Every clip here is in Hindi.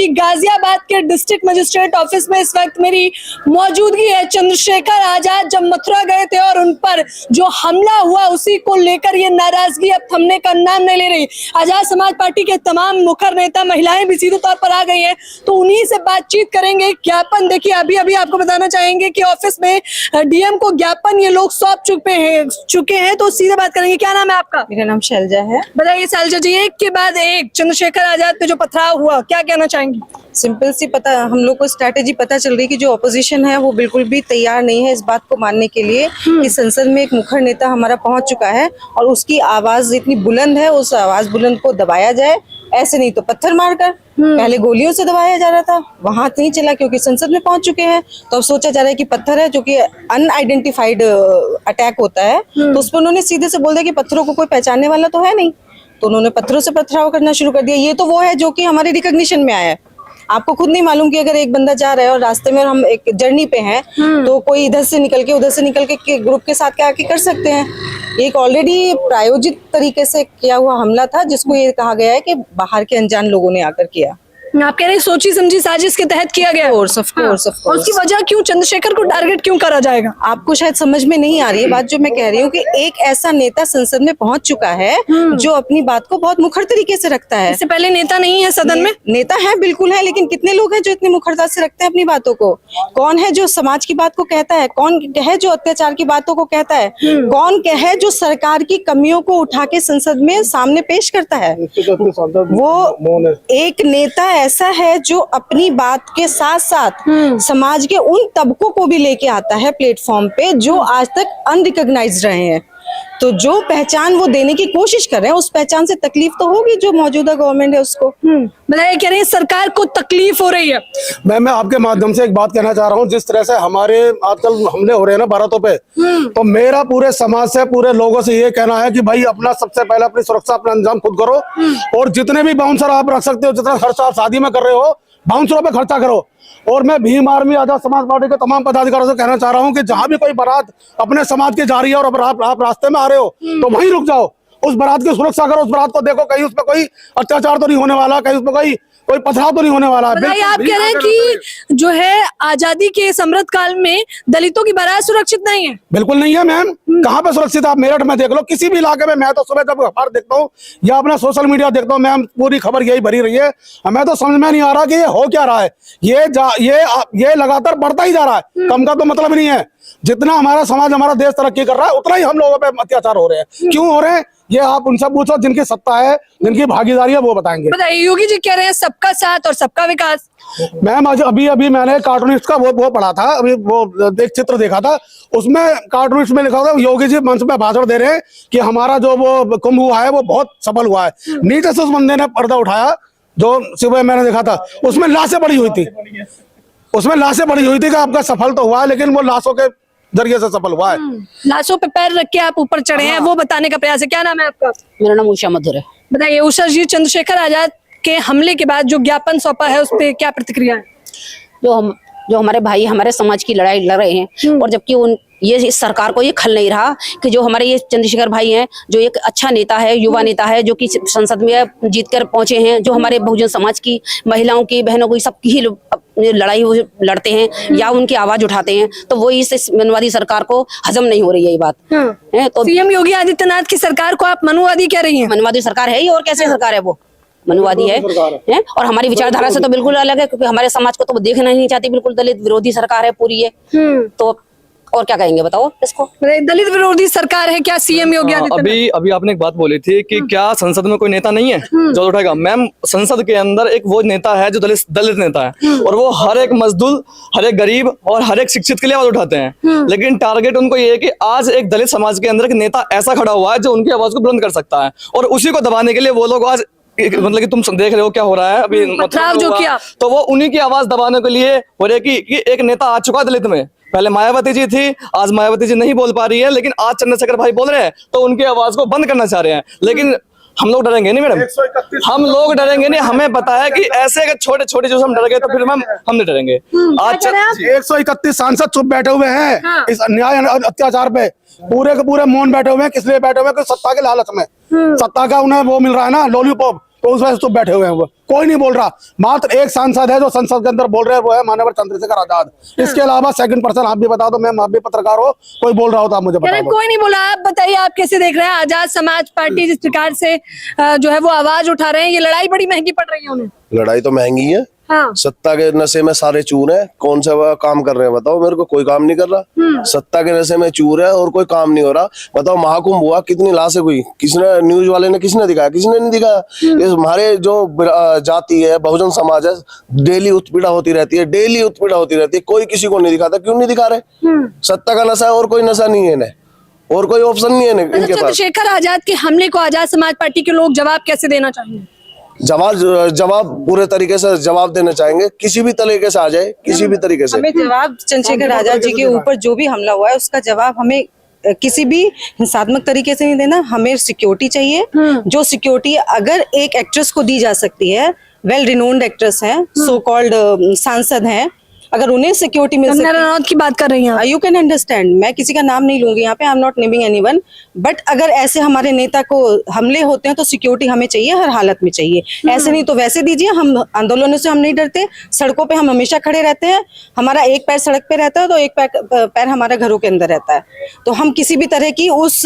कि गाजियाबाद के डिस्ट्रिक्ट मजिस्ट्रेट ऑफिस में इस वक्त मेरी मौजूदगी है। चंद्रशेखर आजाद जब मथुरा गए थे और उन पर जो हमला हुआ उसी को लेकर ये नाराजगी अब थमने का नाम नहीं ले रही। आजाद समाज पार्टी के तमाम मुखर नेता, महिलाएं भी सीधे तौर पर आ गई हैं, तो उन्हीं से बातचीत करेंगे। ज्ञापन देखिए, अभी अभी आपको बताना चाहेंगे कि ऑफिस में डीएम को ज्ञापन ये लोग सौंप चुके हैं, तो सीधे बात करेंगे। क्या नाम है आपका? मेरा नाम शैलजा है। बताइए शैलजा जी, एक के बाद एक चंद्रशेखर आजाद पे जो पथराव हुआ, क्या कहना चाहेंगी? सिंपल सी पता, हम लोग को स्ट्रैटेजी पता चल रही है कि जो ऑपोजिशन है वो बिल्कुल भी तैयार नहीं है इस बात को मानने के लिए कि संसद में एक मुखर नेता हमारा पहुंच चुका है और उसकी आवाज इतनी बुलंद है, उस आवाज बुलंद को दबाया जाए। ऐसे नहीं तो पत्थर मारकर, पहले गोलियों से दबाया जा रहा था, वहां नहीं चला क्योंकि संसद में पहुंच चुके हैं। तो अब सोचा जा रहा है कि पत्थर है, जो कि अनआइडेंटिफाइड अटैक होता है, तो उस पर उन्होंने सीधे से बोल दिया कि पत्थरों को कोई पहचानने वाला तो है नहीं, तो उन्होंने पत्थरों से पथराव करना शुरू कर दिया। ये तो वो है जो कि हमारे रिकॉग्निशन में आया है। आपको खुद नहीं मालूम कि अगर एक बंदा जा रहा है और रास्ते में हम एक जर्नी पे हैं, तो कोई इधर से निकल के उधर से निकल के ग्रुप के साथ क्या आके कर सकते हैं। एक ऑलरेडी प्रायोजित तरीके से किया हुआ हमला था, जिसको ये कहा गया है कि बाहर के अनजान लोगों ने आकर किया। आप कह रहे हैं सोची समझी साजिश के तहत किया गया? Of course. उसकी वजह क्यों, चंद्रशेखर को टारगेट क्यों करा जाएगा? आपको शायद समझ में नहीं आ रही है बात जो मैं कह रही हूँ कि एक ऐसा नेता संसद में पहुंच चुका है जो अपनी बात को बहुत मुखर तरीके से रखता है। इससे पहले नेता नहीं है सदन में? नेता है, बिल्कुल है, लेकिन कितने लोग हैं जो इतनी मुखरता से रखते हैं अपनी बातों को? कौन है जो समाज की बात को कहता है? कौन है जो अत्याचार की बातों को कहता है? कौन है जो सरकार की कमियों को उठा के संसद में सामने पेश करता है? वो एक नेता ऐसा है जो अपनी बात के साथ साथ समाज के उन तबकों को भी लेके आता है प्लेटफॉर्म पे जो आज तक अनरिकॉग्नाइज्ड रहे हैं। तो जो पहचान वो देने की कोशिश कर रहे हैं, उस पहचान से तकलीफ तो होगी जो मौजूदा गवर्नमेंट है उसको। बताइए, कह रहे हैं सरकार को तकलीफ हो रही है। मैं आपके माध्यम से एक बात कहना चाह रहा हूँ। जिस तरह से हमारे आजकल हमले हो रहे हैं ना भारतों पे, तो मेरा पूरे समाज से, पूरे लोगों से ये कहना है कि भाई अपना सबसे पहले अपनी सुरक्षा, अपना इंतजाम खुद करो, और जितने भी बाउंसर आप रख सकते हो, जितना खर्चा आप शादी में कर रहे हो, बाउंसरों पे खर्चा करो। और मैं भीम आर्मी आजाद समाज पार्टी के तमाम पदाधिकारियों से कहना चाह रहा हूं कि जहां भी कोई बारात अपने समाज की जा रही है और आप रास्ते में आ रहे हो, तो वहीं रुक जाओ, उस बारात की सुरक्षा करो, उस बारात को देखो, कहीं उसमें कोई अत्याचार तो नहीं होने वाला, कहीं उसमें कोई पथराव तो नहीं होने वाला। आप कह रहे हैं कि जो है आजादी के इस अमृत काल में दलितों की बारात सुरक्षित नहीं है? बिल्कुल नहीं है मैम। कहाँ पे सुरक्षित? आप मेरठ में देख लो, किसी भी इलाके में। मैं तो सुबह जब अखबार देखता हूँ या अपना सोशल मीडिया देखता हूँ मैम, पूरी खबर यही भरी रही है। हमें तो समझ में नहीं आ रहा कि ये हो क्या रहा है। ये लगातार बढ़ता ही जा रहा है, कम का तो मतलब नहीं है। जितना हमारा समाज, हमारा देश तरक्की कर रहा है, उतना ही हम लोगों पे अत्याचार हो रहे हैं। क्यों हो रहे हैं ये आप उनसे पूछो, जिनकी सत्ता है, जिनकी भागीदारी है, वो बताएंगे। बताइए, योगी जी कह रहे हैं सबका साथ और सबका विकास। मैम अभी मैंने कार्टूनिस्ट का वो पढ़ा था, अभी वो एक चित्र देखा था, उसमें कार्टूनिस्ट में लिखा था योगी जी मंच में भाषण दे रहे हैं कि हमारा जो वो कुंभ हुआ है वो बहुत सफल हुआ है। नीचे से उस बंदे ने पर्दा उठाया, जो सुबह मैंने देखा था, उसमें लाशें पड़ी हुई थी, कि आपका सफल तो हुआ है, लेकिन वो लाशों के जरिए से सफल हुआ है। लाशों पे पैर रख के आप ऊपर चढ़े हैं, वो बताने का प्रयास है। क्या नाम है आपका? मेरा नाम उषा मधुर है। बताइए उषा जी, चंद्रशेखर आजाद के हमले के बाद जो ज्ञापन सौंपा है, उस पे क्या प्रतिक्रिया है? जो हमारे भाई हमारे समाज की लड़ाई लड़ रहे हैं, और जबकि ये इस सरकार को ये खल नहीं रहा कि जो हमारे ये चंद्रशेखर भाई हैं, जो एक अच्छा नेता है, युवा नेता है, जो कि संसद में जीतकर पहुंचे हैं, जो हमारे बहुजन समाज की महिलाओं की, बहनों की, सबकी ही लड़ाई लड़ते हैं या उनकी आवाज उठाते हैं, तो वो इस मनुवादी सरकार को हजम नहीं हो रही है ये बात है। तो सीएम योगी आदित्यनाथ की सरकार को आप मनुवादी कह रही हैं? मनुवादी सरकार है ही, और कैसे सरकार है वो? मनुवादी है, और हमारी विचारधारा से तो बिल्कुल अलग है, क्योंकि हमारे समाज को तो वो देखना ही नहीं चाहती, बिल्कुल दलित विरोधी सरकार है पूरी है। तो और क्या कहेंगे बताओ इसको? दलित विरोधी सरकार है क्या सीएम योगी आदित्यनाथ? अभी आपने एक बात बोली थी कि क्या संसद में कोई नेता नहीं है जो उठाएगा? मैम, संसद के अंदर एक वो नेता है जो दलित नेता है, और वो हर एक मजदूर, हर एक गरीब और हर एक शिक्षित के लिए आवाज उठाते हैं। लेकिन टारगेट उनको ये है कि आज एक दलित समाज के अंदर एक नेता ऐसा खड़ा हुआ है जो उनकी आवाज को बुलंद कर सकता है, और उसी को दबाने के लिए वो लोग आज, मतलब कि तुम देख रहे हो क्या हो रहा है अभी, पथराव जो किया, तो वो उन्हीं की आवाज दबाने के लिए हो रही है कि एक नेता आ चुका दलित में। पहले मायावती जी थी, आज मायावती जी नहीं बोल पा रही है, लेकिन आज चंद्रशेखर भाई बोल रहे हैं, तो उनकी आवाज को बंद करना चाह रहे हैं। लेकिन हम लोग डरेंगे नहीं मैडम, हम लोग डरेंगे नहीं। हमें पता है कि ऐसे अगर छोटे छोटे जो हम डर गए, तो फिर हम नहीं डरेंगे। आज 131 सांसद चुप बैठे हुए हैं इस अन्याय अत्याचार पे, पूरे के पूरे मौन बैठे हुए हैं। किस लिए बैठे हुए हैं? सत्ता के लालच में, सत्ता का उन्हें वो मिल रहा है ना, लॉलीपॉप, तो उस वजह से तो बैठे हुए हैं वो, कोई नहीं बोल रहा। मात्र एक सांसद है जो संसद के अंदर बोल रहे हैं, वो है माननीय चंद्रशेखर आजाद। इसके अलावा सेकंड पर्सन आप भी बता दो, मैम आप भी पत्रकार हो, कोई बोल रहा हो तो आप मुझे बता दो। कोई नहीं बोला। आप बताइए, आप कैसे देख रहे हैं आजाद समाज पार्टी जिस प्रकार से जो है वो आवाज उठा रहे हैं, ये लड़ाई बड़ी महंगी पड़ रही है उन्हें। लड़ाई तो महंगी है। हाँ। सत्ता के नशे में सारे चूर हैं, कौन सा काम कर रहे हैं बताओ मेरे को? कोई काम नहीं कर रहा। सत्ता के नशे में चूर है और कोई काम नहीं हो रहा। बताओ महाकुंभ हुआ, कितनी लाशें हुई, किसने, न्यूज वाले ने किसने दिखाया? किसने नहीं दिखाया। ये हमारे जो जाति है, बहुजन समाज है, डेली उत्पीड़ा होती रहती है, डेली उत्पीड़ा होती रहती है, कोई किसी को नहीं दिखाता। क्यों नहीं दिखा रहे? सत्ता का नशा है और कोई नशा नहीं है इन्हें, और कोई ऑप्शन नहीं है इनके पास। चंद्रशेखर आजाद के हमले को आजाद समाज पार्टी के लोग जवाब कैसे देना चाहेंगे? जवाब पूरे तरीके से जवाब देना चाहेंगे, किसी भी तरीके से आ जाए, किसी भी तरीके से। हमें जवाब चंद्रशेखर आजाद जी के ऊपर जो भी हमला हुआ है उसका जवाब हमें किसी भी हिंसात्मक तरीके से नहीं देना। हमें सिक्योरिटी चाहिए, जो सिक्योरिटी अगर एक एक्ट्रेस को दी जा सकती है, वेल रिनोन्ड एक्ट्रेस है, सो कॉल्ड सांसद हैं, अगर उन्हें सिक्योरिटी मिल सकती है। कंगना रनौत की बात कर रही हैं। यू कैन अंडरस्टैंड, मैं किसी का नाम नहीं लूंगी यहाँ पे, I am not naming anyone, but अगर ऐसे हमारे नेता को हमले होते हैं तो सिक्योरिटी हमें चाहिए, हर हालत में चाहिए। ऐसे नहीं तो वैसे दीजिए। हम आंदोलनों से हम नहीं डरते, सड़कों पे हम हमेशा खड़े रहते हैं। हमारा एक पैर सड़क पे रहता है तो एक पैर हमारा घरों के अंदर रहता है। तो हम किसी भी तरह की उस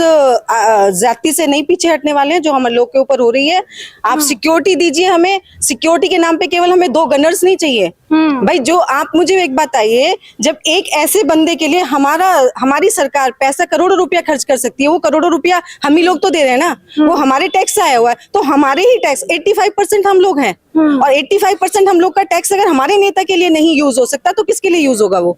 जाति से नहीं पीछे हटने वाले हैं जो हमारे लोग के ऊपर हो रही है। आप सिक्योरिटी दीजिए हमें। सिक्योरिटी के नाम पे केवल हमें 2 गनर्स नहीं चाहिए भाई। जो आप मुझे एक बताइए, जब एक ऐसे बंदे के लिए हमारी सरकार पैसा करोड़ों रुपया खर्च कर सकती है, वो करोड़ों रुपया हम ही लोग तो दे रहे हैं ना, वो हमारे टैक्स से आया हुआ है, तो हमारे ही टैक्स 85% हम लोग हैं, और 85% हम लोग का टैक्स अगर हमारे नेता के लिए नहीं यूज हो सकता तो किसके लिए यूज होगा? वो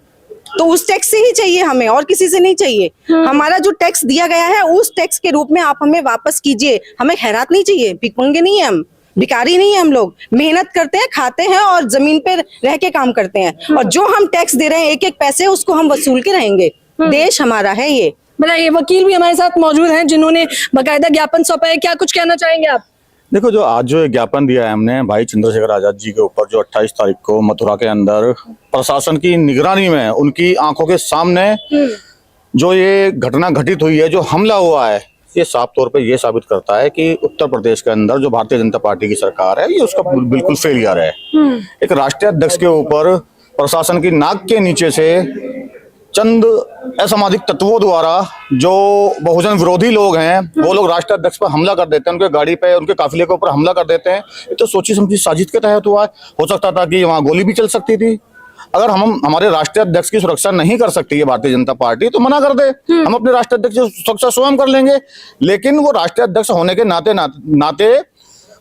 तो उस टैक्स से ही चाहिए हमें, और किसी से नहीं चाहिए। हमारा जो टैक्स दिया गया है उस टैक्स के रूप में आप हमें वापस कीजिए। हमें खैरात नहीं चाहिए, भिखमंगे नहीं है हम, भिखारी नहीं है हम लोग। मेहनत करते हैं, खाते हैं और जमीन पे रह के काम करते हैं, और जो हम टैक्स दे रहे हैं एक एक पैसे उसको हम वसूल के रहेंगे। देश हमारा है ये। बताइए, वकील भी हमारे साथ मौजूद हैं जिन्होंने बाकायदा ज्ञापन सौंपा है, क्या कुछ कहना चाहेंगे आप? देखो, जो आज जो ज्ञापन दिया है हमने भाई चंद्रशेखर आजाद जी के ऊपर, जो 28 तारीख को मथुरा के अंदर प्रशासन की निगरानी में उनकी आंखों के सामने जो ये घटना घटित हुई है, जो हमला हुआ है, ये साफ तौर पे ये साबित करता है कि उत्तर प्रदेश के अंदर जो भारतीय जनता पार्टी की सरकार है ये उसका बिल्कुल फेलियर है। एक राष्ट्रीय अध्यक्ष के ऊपर प्रशासन की नाक के नीचे से चंद असामाजिक तत्वों द्वारा, जो बहुजन विरोधी लोग हैं, वो लोग राष्ट्रीय अध्यक्ष पर हमला कर देते हैं, उनके गाड़ी पे, उनके काफिले के ऊपर हमला कर देते हैं। ये तो सोची समझी साजिश के तहत हुआ है। हो सकता था कि वहां गोली भी चल सकती थी। अगर हम हमारे राष्ट्रीय अध्यक्ष की सुरक्षा नहीं कर सकती है भारतीय जनता पार्टी, तो मना कर दे, हम अपने राष्ट्रीय अध्यक्ष की सुरक्षा स्वयं कर लेंगे। लेकिन वो राष्ट्रीय अध्यक्ष होने के नाते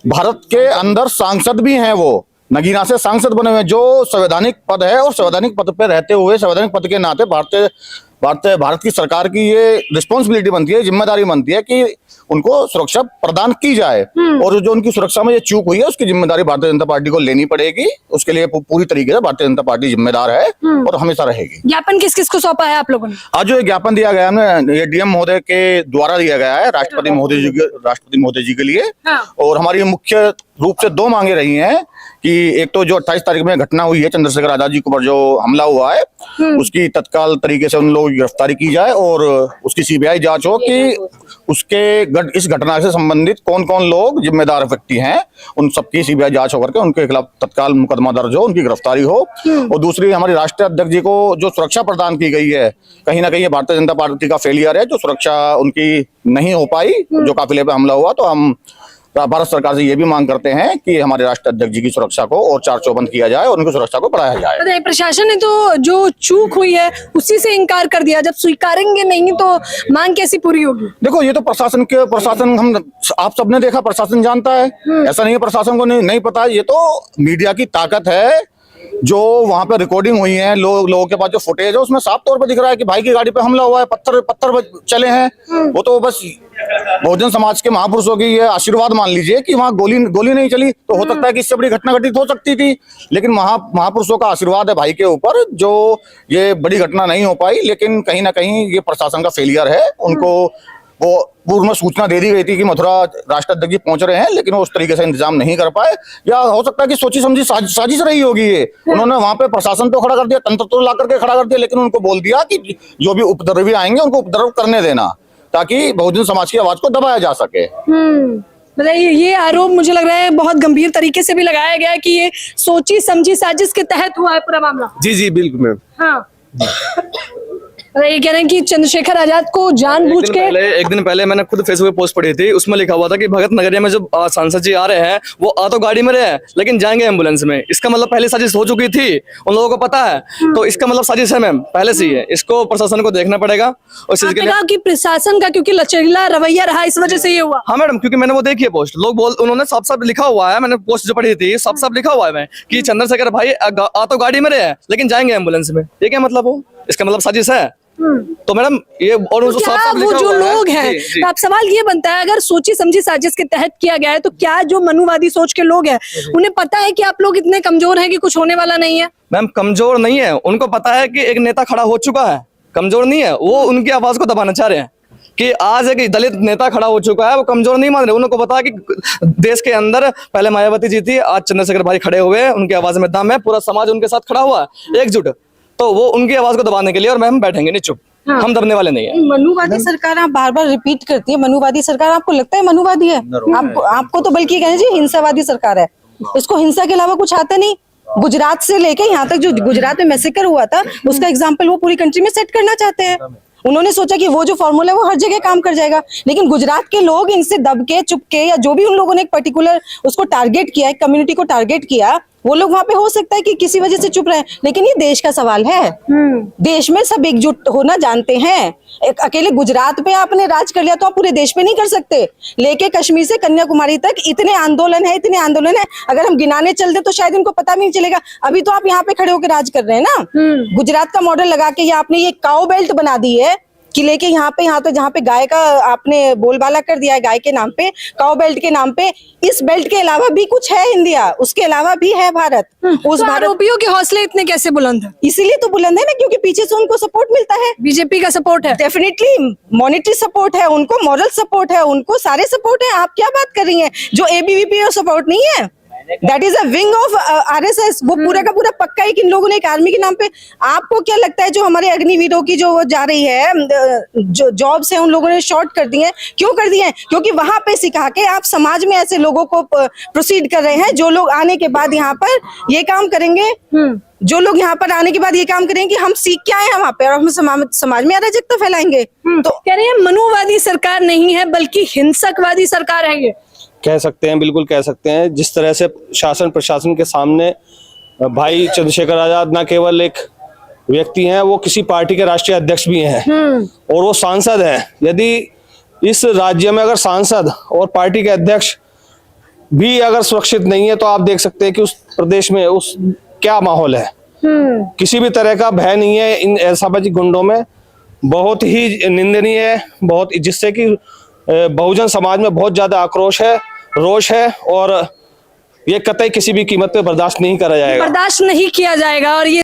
भारत के अंदर सांसद भी हैं, वो नगीना से सांसद बने हुए, जो संवैधानिक पद है, और संवैधानिक पद पे रहते हुए संवैधानिक पद के नाते भारत की सरकार की ये रिस्पॉन्सिबिलिटी बनती है, जिम्मेदारी बनती है कि उनको सुरक्षा प्रदान की जाए, और जो उनकी सुरक्षा में ये चूक हुई है उसकी जिम्मेदारी भारतीय जनता पार्टी को लेनी पड़ेगी। उसके लिए पूरी तरीके से भारतीय जनता पार्टी जिम्मेदार है और हमेशा रहेगी। ज्ञापन किस किस को सौंपा है आप लोगों ने? आज जो ज्ञापन दिया गया है, ये डीएम महोदय के द्वारा दिया गया है, राष्ट्रपति महोदय जी के लिए। और हमारी मुख्य रूप से 2 मांगे रही हैं कि एक तो जो 28 तारीख में घटना हुई है, चंद्रशेखर आजाद जी के ऊपर जो हमला हुआ है, उसकी तत्काल तरीके से उन लोगों की गिरफ्तारी की जाए और उसकी सीबीआई जांच हो कि इस घटना से संबंधित कौन कौन लोग जिम्मेदार व्यक्ति हैं, उन सबकी सीबीआई जांच होकर के उनके खिलाफ तत्काल मुकदमा दर्ज हो, उनकी गिरफ्तारी हो। और दूसरी, हमारी राष्ट्रीय अध्यक्ष जी को जो सुरक्षा प्रदान की गई है, कहीं ना कहीं भारतीय जनता पार्टी का फेलियर है, जो सुरक्षा उनकी नहीं हो पाई जो काफिले पे हमला हुआ। तो हम भारत सरकार से ये भी मांग करते हैं कि हमारे राष्ट्रीय अध्यक्ष जी की सुरक्षा को और 4 चौबंद किया जाए और उनकी सुरक्षा को बढ़ाया जाए। प्रशासन ने तो जो चूक हुई है उसी से इनकार कर दिया, जब स्वीकारेंगे नहीं तो मांग कैसी पूरी होगी? देखो, ये तो प्रशासन हम आप सबने देखा, प्रशासन जानता है, ऐसा नहीं है प्रशासन को नहीं पता। ये तो मीडिया की ताकत है, जो वहां पे रिकॉर्डिंग हुई है, लोगों के पास जो फुटेज है उसमें साफ तौर पे दिख रहा है कि भाई की गाड़ी पे हमला हुआ है, पत्थर चले हैं। वो तो बस बहुजन समाज के महापुरुषों की ये आशीर्वाद मान लीजिए कि वहां गोली नहीं चली। तो हो सकता है कि इससे बड़ी घटना घटित हो सकती थी, लेकिन महापुरुषों का आशीर्वाद है भाई के ऊपर, जो ये बड़ी घटना नहीं हो पाई। लेकिन कहीं ना कहीं ये प्रशासन का फेलियर है। उनको वो पूर्व में सूचना दे दी गई थी कि मथुरा राष्ट्रीय अध्यक्ष जी पहुंच रहे हैं, लेकिन वो उस तरीके से इंतजाम नहीं कर पाए, या हो सकता है कि सोची समझी साजिश रही होगी ये। उन्होंने वहां पे प्रशासन तो खड़ा कर दिया, तंत्र तो ला करके खड़ा कर दिया, लेकिन उनको बोल दिया कि जो भी उपद्रवी आएंगे उनको उपद्रव करने देना, ताकि बहुजन समाज की आवाज को दबाया जा सके। मतलब ये आरोप मुझे लग रहा है बहुत गंभीर तरीके से भी लगाया गया है कि ये सोची समझी साजिश के तहत हुआ है पूरा मामला। जी जी बिल्कुल मैम। हाँ मतलब ये कह रहे हैं कि चंद्रशेखर आजाद को जानबूझ के एक दिन पहले मैंने खुद फेसबुक पे पोस्ट पढ़ी थी, उसमें लिखा हुआ था कि भगत नगरिया में जो सांसद जी आ रहे हैं वो आ तो गाड़ी में रहे हैं लेकिन जाएंगे एम्बुलेंस में। इसका मतलब पहले साजिश हो चुकी थी, उन लोगों को पता है, तो इसका मतलब साजिश है मैम, पहले से ही है। इसको प्रशासन को देखना पड़ेगा उस चीज के लिए। कि प्रशासन का क्योंकि लचीला रवैया रहा इस वजह से ये हुआ। हाँ मैडम, क्योंकि मैंने वो देखी है पोस्ट, उन्होंने साफ साफ लिखा हुआ है, मैंने पोस्ट जो पढ़ी थी साफ साफ लिखा हुआ है कि चंद्रशेखर भाई आ तो गाड़ी में रहे हैं लेकिन जाएंगे एम्बुलेंस में। ये क्या मतलब हो? इसका मतलब साजिश है। तो मैडम ये और तो क्या वो जो लोग हैं, तो अब सवाल ये बनता है अगर सोची समझी साजिश के तहत किया गया है तो क्या जो मनुवादी सोच के लोग हैं उन्हें पता है कि आप लोग इतने कमजोर हैं कि कुछ होने वाला नहीं है? मैम कमजोर नहीं है, उनको पता है कि एक नेता खड़ा हो चुका है, कमजोर नहीं है वो। उनकी आवाज को दबाना चाह रहे हैं कि आज एक दलित नेता खड़ा हो चुका है, वो कमजोर नहीं मान रहे। उनको पता है कि देश के अंदर पहले मायावती जी थी, आज चंद्रशेखर भाई खड़े हुए, उनकी आवाज में दम है, पूरा समाज उनके साथ खड़ा हुआ है एकजुट। तो वो उनकी आवाज को दबाने के लिए और हम बैठेंगे नहीं चुप, हम दबने वाले नहीं है। मनुवादी सरकार आप बार बार रिपीट करती है, मनुवादी सरकार आपको लगता है मनुवादी है? आपको तो बल्कि कहना चाहिए हिंसावादी सरकार है। इसको हिंसा के अलावा कुछ आता नहीं। गुजरात से लेके यहाँ तक जो गुजरात में मैसेकर हुआ था उसका एग्जाम्पल वो पूरी कंट्री में सेट करना चाहते हैं। उन्होंने सोचा कि वो जो फॉर्मूला है वो हर जगह काम कर जाएगा, लेकिन गुजरात के लोग इनसे दब के चुप के या जो भी उन लोगों ने एक पर्टिकुलर उसको टारगेट किया, एक कम्युनिटी को टारगेट किया, वो लोग वहां पे हो सकता है कि किसी वजह से चुप रहे, लेकिन ये देश का सवाल है। देश में सब एकजुट होना जानते हैं। एक अकेले गुजरात पे आपने राज कर लिया तो आप पूरे देश पे नहीं कर सकते। लेके कश्मीर से कन्याकुमारी तक इतने आंदोलन है, इतने आंदोलन है, अगर हम गिनाने चलते तो शायद इनको पता भी नहीं चलेगा। अभी तो आप यहाँ पे खड़े होकर राज कर रहे हैं ना। गुजरात का मॉडल लगा के आपने ये काउ बेल्ट बना दी है कि लेके यहाँ पे जहाँ पे गाय का आपने बोलबाला कर दिया है, गाय के नाम पे, काउ बेल्ट के नाम पे। इस बेल्ट के अलावा भी कुछ है इंडिया, उसके अलावा भी है भारत। उस तो आरोपियों के हौसले इतने कैसे बुलंद है? इसीलिए तो बुलंद है ना, क्योंकि पीछे से उनको सपोर्ट मिलता है। बीजेपी का सपोर्ट है, डेफिनेटली मॉनेटरी सपोर्ट है उनको, मॉरल सपोर्ट है उनको, सारे सपोर्ट है। आप क्या बात कर रही हैं? जो एबीवीपी और सपोर्ट नहीं है, that is a wing of RSS. वो पूरा का पूरा पक्का है कि इन लोगों ने एक आर्मी के नाम पे। आपको क्या लगता है जो हमारे अग्निवीरों की जो जा रही है जो जॉब्स है उन लोगों ने शॉर्ट कर दी है? क्यों कर दी है? क्योंकि वहां पे सिखा के आप समाज में ऐसे लोगों को प्रोसीड कर रहे हैं जो लोग आने के बाद यहाँ पर ये काम करेंगे, जो लोग यहाँ पर आने के बाद ये काम करेंगे कि हम सीख के आए हैं वहां पे और हम समाज में अराजकता फैलाएंगे। तो कह रहे हैं मनुवादी सरकार नहीं है बल्कि हिंसकवादी सरकार है ये। कह सकते हैं, बिल्कुल कह सकते हैं। जिस तरह से शासन प्रशासन के सामने भाई चंद्रशेखर आजाद न केवल एक व्यक्ति हैं, वो किसी पार्टी के राष्ट्रीय अध्यक्ष भी हैं और वो सांसद हैं। यदि इस राज्य में अगर सांसद और पार्टी के अध्यक्ष भी अगर सुरक्षित नहीं है तो आप देख सकते हैं कि उस प्रदेश में उस क्या माहौल है। किसी भी तरह का भय नहीं है इन असामाजिक गुंडों में। बहुत ही निंदनीय है, बहुत, जिससे कि बहुजन समाज में बहुत ज्यादा आक्रोश है, रोष है और ये कतई किसी भी कीमत पे बर्दाश्त नहीं करा जाएगा, बर्दाश्त नहीं किया जाएगा। और ये